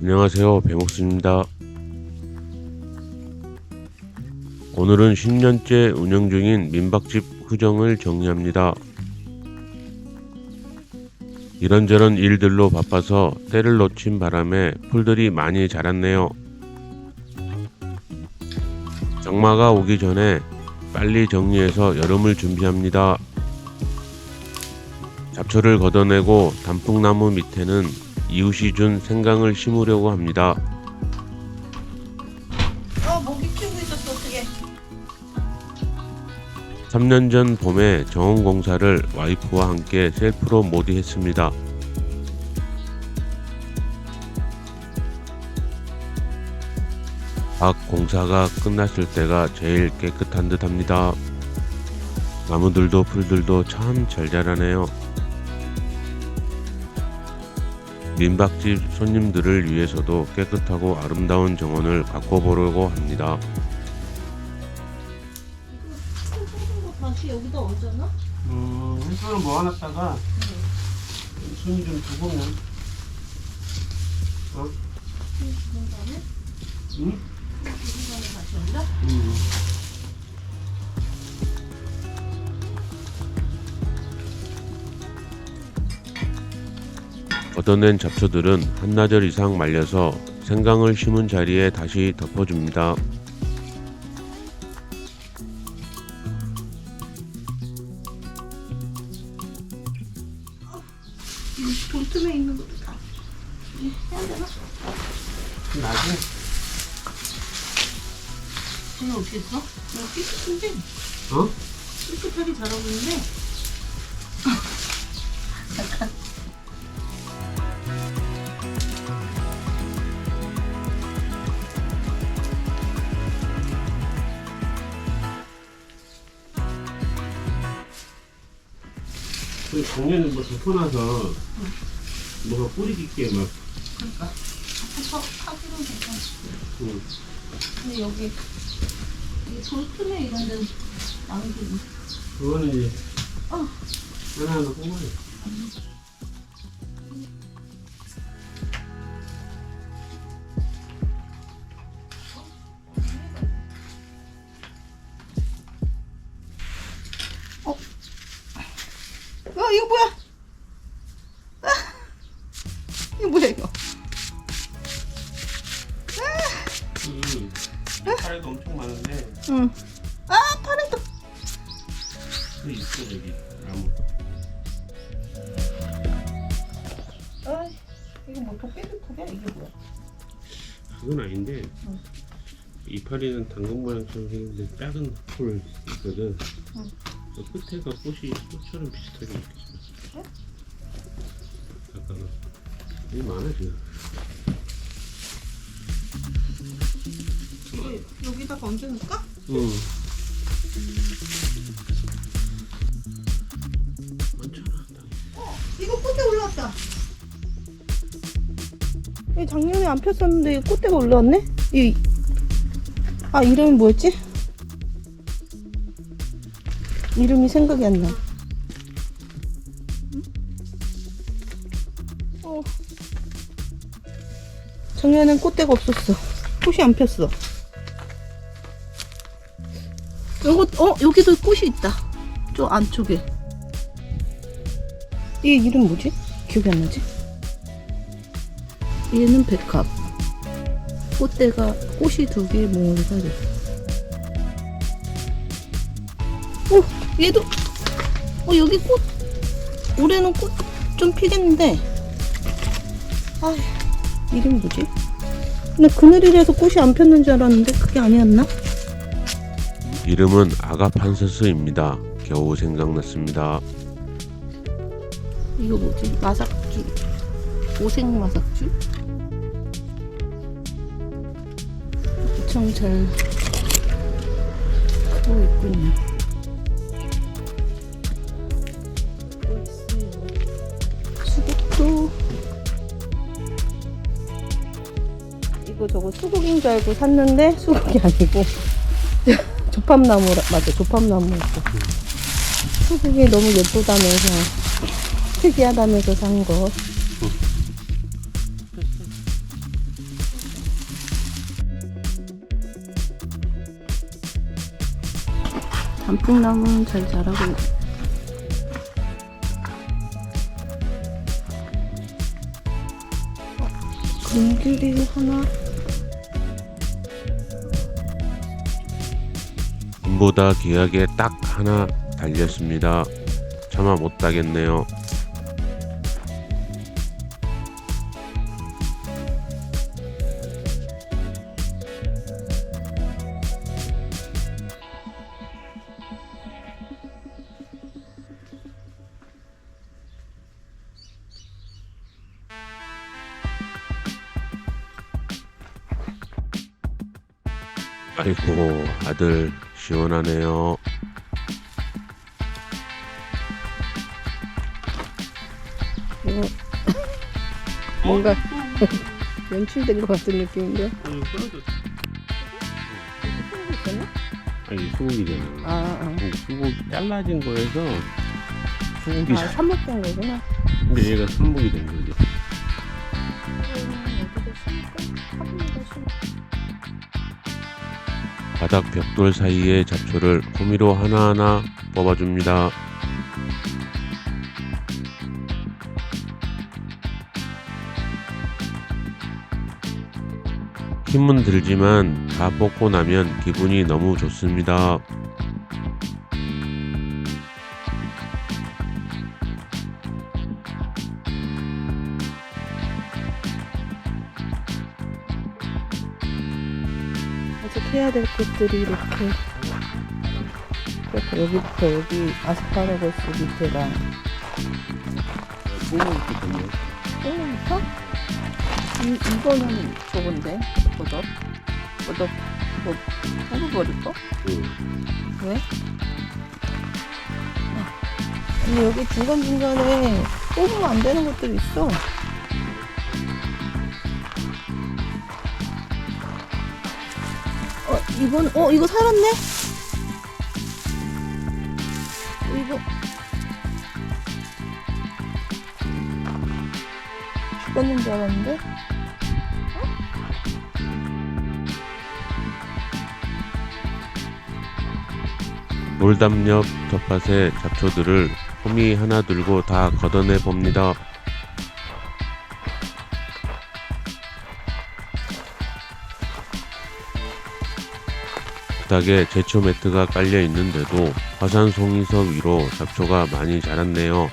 안녕하세요, 배목수입니다. 오늘은 10년째 운영 중인 민박집 후정을 정리합니다. 이런저런 일들로 바빠서 때를 놓친 바람에 풀들이 많이 자랐네요. 장마가 오기 전에 빨리 정리해서 여름을 준비합니다. 잡초를 걷어내고 단풍나무 밑에는 이웃이 준 생강을 심으려고 합니다. 모기 키우고 있었어. 어떻게? 3년 전 봄에 정원 공사를 와이프와 함께 셀프로 모디했습니다. 박 공사가 끝났을 때가 제일 깨끗한 듯 합니다. 나무들도 풀들도 참 잘 자라네요. 민박집 손님들을 위해서도 깨끗하고 아름다운 정원을 바꿔보려고 합니다. 다시 여기다 얹어놔? 일단은 모아놨다가 손이 좀 두고면 그런 다음에? 응? 그런 다음에 다시 얹어? 걷어낸 잡초들은 한나절 이상 말려서 생강을 심은 자리에 다시 덮어줍니다. 이 돌틈에 있는 것도 다 해야 되나? 나중에 쟤는 어떻게 했어? 나 삐끗한데? 삐끗하게 자라고 있는데? 잠깐. 우리 작년에 뭐 덮어놔서 뭐가 뿌리 깊게 막 그러니까. 파기는 괜찮아. 응. 근데 여기 이 돌틈에 이런 데는 남기고. 그거는 이제 어. 하나하나 뽑아야 돼. 이거 뭐야? 이거 뭐야 이거? 팔에도 엄청 많은데 응. 팔에도. 또 있어 여기 나무. 이거 뭐 도깨비톱이야? 이게 뭐야? 그건 아닌데 응. 이파리는 당근 모양처럼 생긴데 작은 풀 있거든. 응. 그 끝에가 꽃처럼 비슷하게 생겼어. 그래? 잠깐만. 이게 많아 지금. 여기다가 얹어놓을까? 응. 많잖아. 이거 꽃대 올라왔다. 이 작년에 안 폈었는데 이 꽃대가 올라왔네? 이름이 뭐였지? 이름이 생각이 안 나. 작년엔 꽃대가 없었어. 꽃이 안 폈어. 여기도 꽃이 있다. 저 안쪽에. 얘 이름 뭐지? 기억이 안 나지? 얘는 백합. 꽃대가 꽃이 2개 모으니까 돼. 얘도 여기 꽃 올해는 꽃 좀 피겠는데. 이름이 뭐지? 근데 그늘이라서 꽃이 안 폈는 줄 알았는데 그게 아니었나? 이름은 아가판서스입니다. 겨우 생각났습니다. 이거 뭐지? 마삭주. 오색 마삭주? 엄청 잘 크고 있군요. 수국도 이거 저거 수국인 줄 알고 샀는데 수국이 아니고 조팝나무라. 맞아, 조팝나무였어. 수국이 너무 예쁘다면서 특이하다면서 산 거. 단풍나무는 잘 자라고 있어. 금귤이 하나. 김보다 귀하게 딱 하나 달렸습니다. 차마 못 따겠네요. 아이고, 아들 시원하네요. 이거 뭔가 연출된 것 같은 느낌인데. 아니 떨어졌어. 있었나? 아니 수국이잖아. 아. 근데 수국 잘라진 거에서 수국이 아, 삽목된 거구나. 근데 얘가 선목이 된 거지. 어디다 심을까? 화분에다 심을까? 바닥 벽돌 사이의 잡초를 호미로 하나하나 뽑아줍니다. 힘은 들지만 다 뽑고 나면 기분이 너무 좋습니다. 아직 해야 될 것들이 이렇게. 그래서 여기부터 여기 아스파라거스 밑에가 수목이 됐네. 똥부터? 이거는 저건데 버섯 뭐 뽑아버릴까? 응. 왜? 근데 여기 중간중간에 뽑으면 안 되는 것들이 있어. 이거 살았네? 이거 죽었는 줄 알았는데? 돌담 옆 텃밭의 잡초들을 호미 하나 들고 다 걷어내 봅니다. 바닥에 제초 매트가 깔려 있는데도 화산 송이석 위로 잡초가 많이 자랐네요.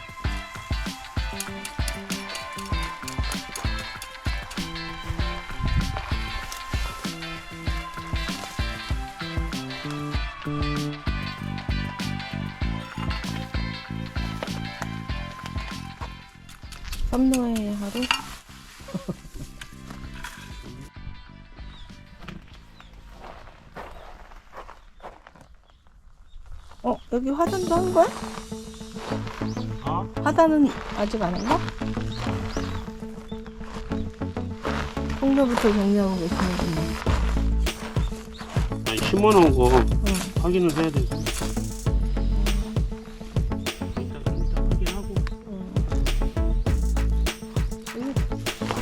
썸노의 하루. 여기 화단도 한 거야? 화단은 아직 안 했나? 홍로부터 정리하고 계시는군요. 아니 심어놓은 거 응. 확인을 해야 돼. 일단 확인하고. 여기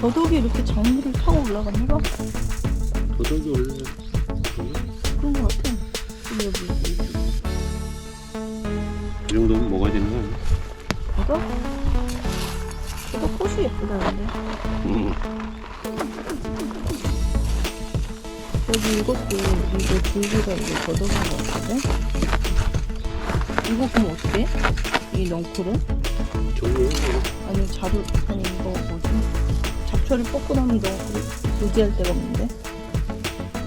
더덕이 이렇게 장미를 타고 올라가는 거? 도덕이 원래 그런 거 같아. 여기. 이 정도면 먹어야 되는 거 아니야? 이거? 이거 꽃이 예쁘다는데. 응. 여기 이것도 이거 줄기가 이거 걷어간 거 같은데? 이거 그럼 어떻게 해? 이 넝쿨은? 정리해서 아니 아니 이거 뭐지? 잡초를 뽑고 나면 넝쿨 유지할 데가 없는데?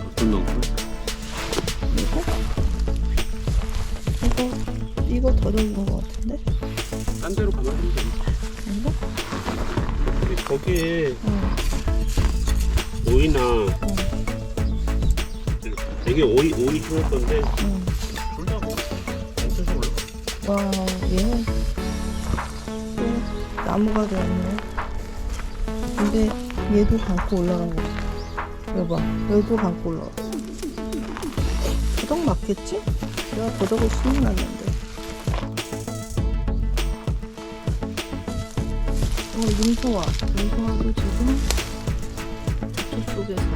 어떤 놈? 이거 더덕인 거 같은데? 딴 데로 가면 안 돼. 아닌가? 근데 거기에 응. 오이나 응. 되게 오이 심었던데 응. 줄다고 멈춰서 올라가. 와 얘는 또 나무가 되었네. 근데 얘도 감고 올라간 거. 여봐, 얘도 감고 올라갔어. 더덕 맞겠지? 내가 더덕을 심어놨는데. 능소화도 지금 저쪽에서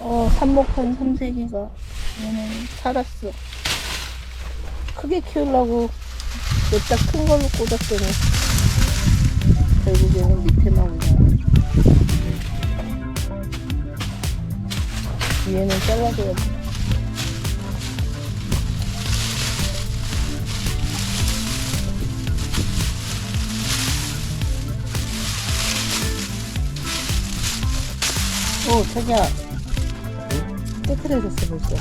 삽목한 삼색이가 얘는 살았어. 크게 키우려고 냅다 큰 걸로 꽂았더니 결국에는 밑에만 그냥 위에는 잘라줘야 돼. 자기야. 깨끗해졌어 벌써.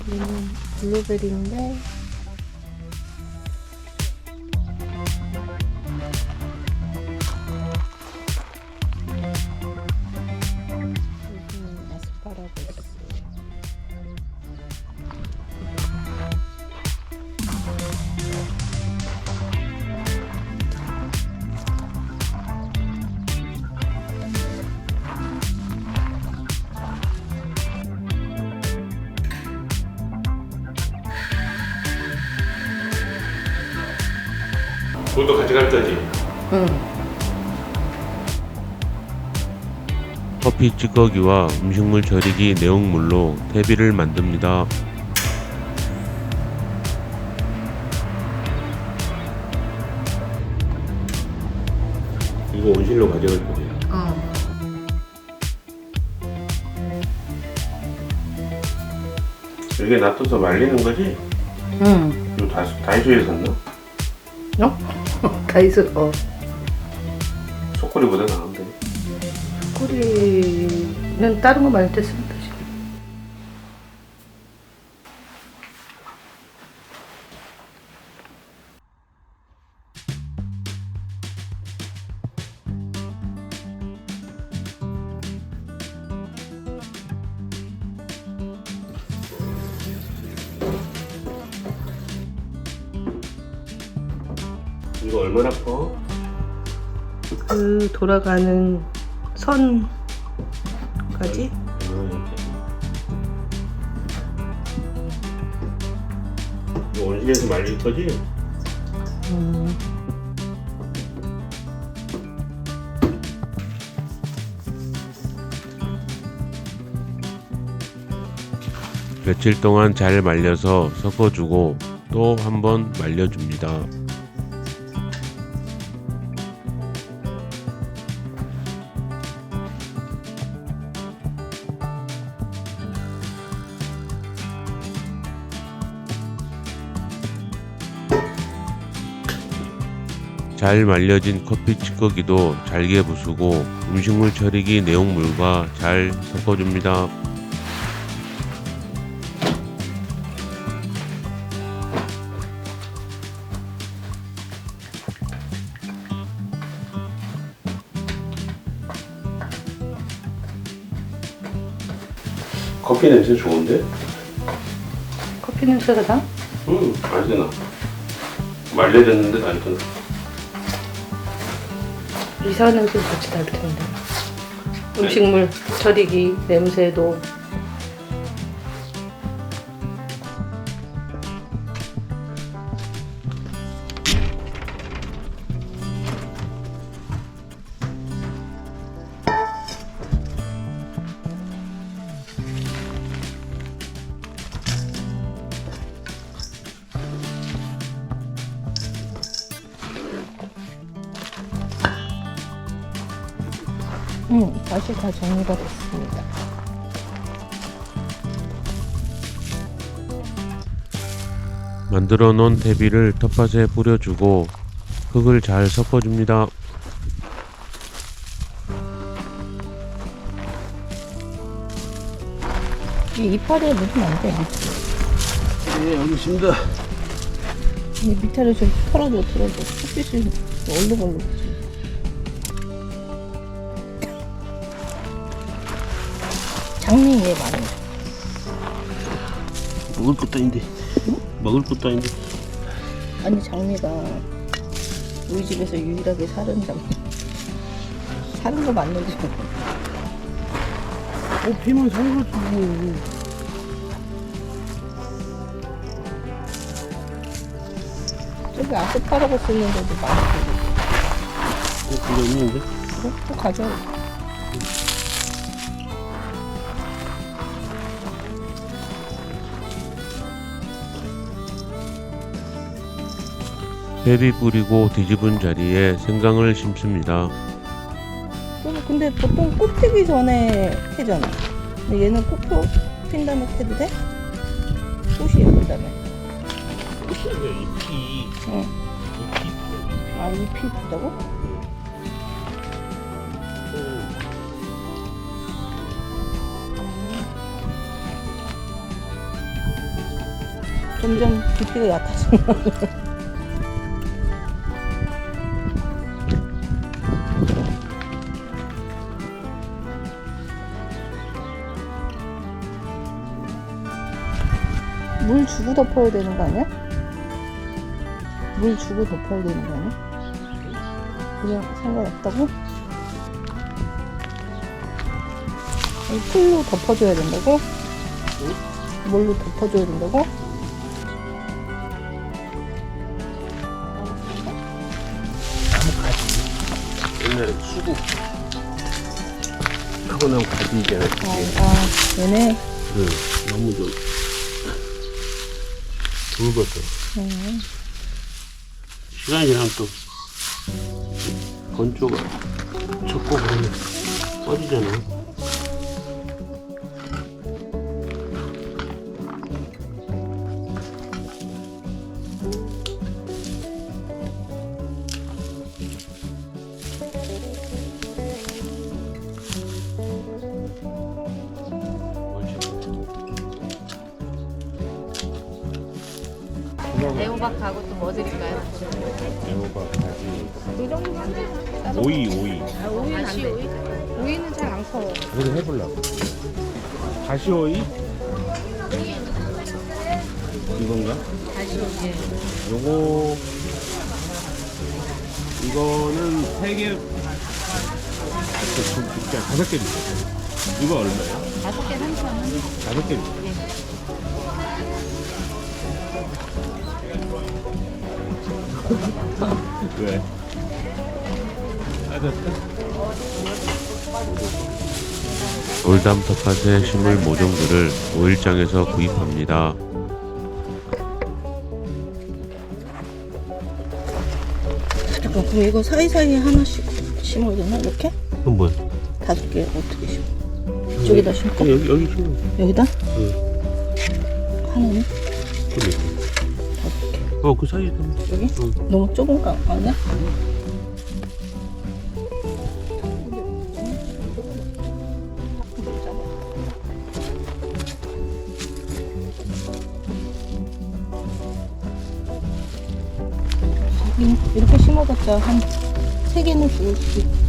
얘는 블루베리인데 여기는 아스파라거스. 그것도 가져갈 거지? 응. 커피 찌꺼기와 음식물 처리기 내용물로 퇴비를 만듭니다. 이거 온실로 가져갈 거지? 여기에 놔둬서 말리는 거지? 응. 이거 다이소에서 샀나? 다이소. 소쿠리보다 나은데. 꼬리는 다른 거 말릴 때 쓰면 되지. 이거 얼마나 커? 그 돌아가는 선까지. 이거 온실에서 말릴 거지? 며칠 동안 잘 말려서 섞어주고 또 한번 말려줍니다. 잘 말려진 커피 찌꺼기도 잘게 부수고 음식물 처리기 내용물과 잘 섞어줍니다. 커피 냄새 좋은데? 커피 냄새가 나? 응, 맛이 나. 말려졌는데 맛이 나. 이상한 냄새도 같이 날 텐데. 음식물 처리기 냄새도. 맛이 다 정리가 됐습니다. 만들어 놓은 퇴비를 텃밭에 뿌려주고 흙을 잘 섞어줍니다. 이 이파리에 묻으면 안 돼. 네, 여기 있습니다. 이 밑에를 좀 털어줘. 햇빛이 얼룩얼룩. 장미에 많이. 먹을 것도 아닌데. 응? 먹을 것도 아닌데. 아니 장미가 우리 집에서 유일하게 사는 장미. 사는 거 맞는지. 피면 사는 거지. 저기 아스파라거스 있는 데도 많고. 그거 있는데? 그래? 또 가져와. 회비 뿌리고 뒤집은 자리에 생강을 심습니다. 근데 보통 꽃 피기 전에 캐잖아. 근데 얘는 꽃 핀 다음에 캐도 돼? 꽃이 예쁘다며. 잎이 응. 아, 잎이 예쁘다고? 점점 깊이가 얕아지는 물 주고 덮어야 되는 거 아니야? 물 주고 덮어야 되는 거 아니야? 그냥 상관없다고? 아니, 풀로 덮어줘야 된다고? 뭘로 덮어줘야 된다고? 나무 가지. 옛날에 수국 하고 나면 가지 있잖아. 얘네. 응. 너무 좀 굵었어. 시간이 지나면 또 건조가 젖고 그러면 꺼지잖아. 애호박하고 또 뭐 드릴까요? 애호박, 가지, 이 정도? 오이. 오이는 안 돼. 오이는 잘 안 커. 그래도 해보려고. 다시오이? 이건가? 다시오이. 요거 이거는 3개 5개 주세요. 이거 얼마예요? 5개 3,000원. 5개 주세요. 왜? 따졌다? 돌담 텃밭에 심을 모종들을 오일장에서 구입합니다. 잠깐, 그럼 이거 사이사이에 하나씩 심어야 되나? 이렇게? 그건 뭐야? 5개 어떻게 심어? 이쪽에다 심고? 여기 심어. 여기다? 응. 하나는? 그래. 5개. 그 사이에 여기? 응. 너무 좁은 거 아니야? 이렇게 심어봤자 한 3개는 죽을 수 있어.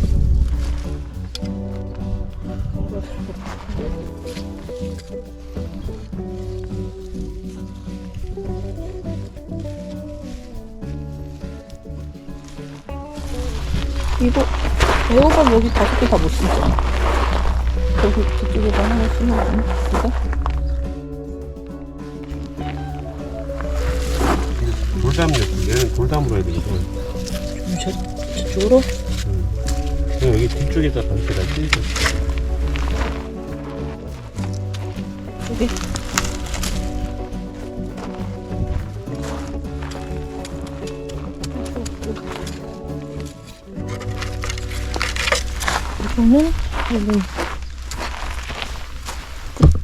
이거 애호박 여기 5개 다 못 심잖아. 저기 뒤쪽에다 하나 심어보네. 이거? 돌담 넣고 얘는 돌담으로 해야 되거든. 저쪽으로? 그냥 여기 뒤쪽에다 반대다 찢어. 여기? 이거는 여기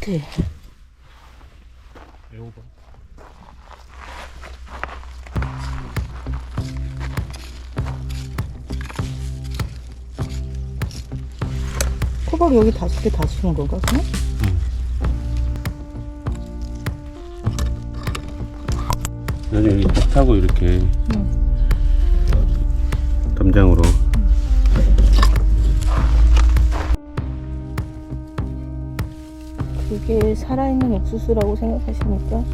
끝에. 애호박. 호박 여기 5개 다 심은 건가, 그냥? 나중에 여기 밥 타고 이렇게 담장으로. 그게 살아있는 옥수수라고 생각하시니까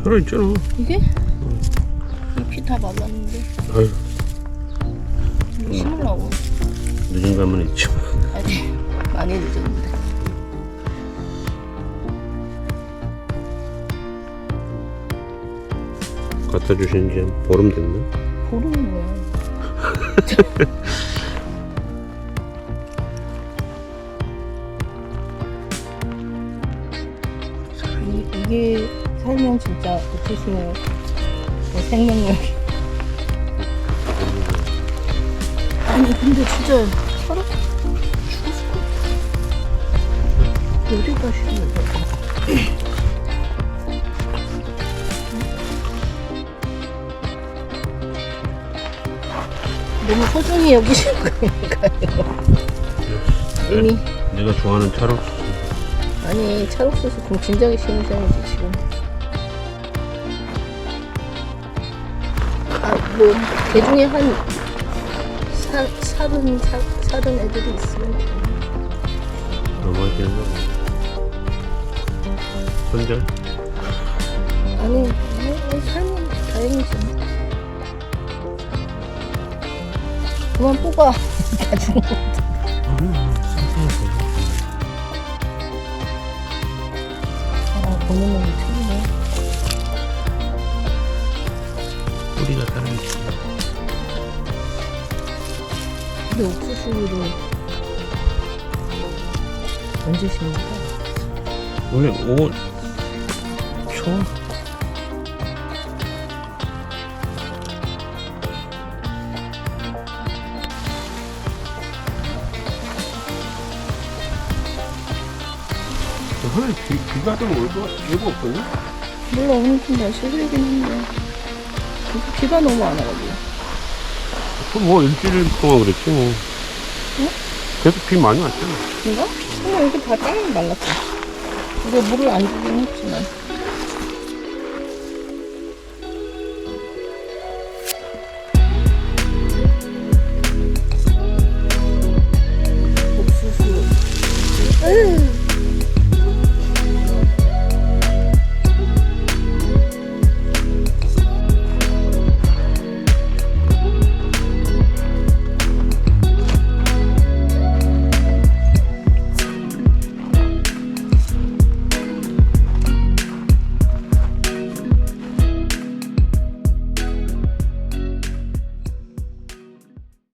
살아있잖아. 이게? 잎이 다 말랐는데 아유, 이거 심으려고. 늦은 감은 있지. 아니, 많이 늦었는데. 갖다 주신 지 한 보름 됐나? 보름이 뭐야? 이게 살면 진짜 옥수수의 뭐 생명력. 아니 근데 진짜 살아 죽었을 것 같아. 어디다 심는 거야? 너무 소중히 여기시는 거니까요. 이미 내가 좋아하는 차로 아니 찰옥수수 그럼 진작에 심으셔야지 지금. 아뭐 개중에 한 사른 애들이 있으면 너무 하긴 손절? 아니 뭐 살면 다행이지. 그만 뽑아. 다 죽은 거. 아 보는 놈이 틀리네. 뿌리가 살아있지. 근데 옥수수를 언제 심을까? 원래 5월 초? 하늘 비가 좀 올 거 예고 없거든? 몰라 오늘 좀 날씨 흐리긴 한데 비가 너무 안 와가지고. 그럼 뭐 일주일 동안 그랬지 뭐. 응? 계속 비 많이 왔잖아. 이거? 근데 여기 다 땅이 말랐어. 이거 물을 안 주긴 했지만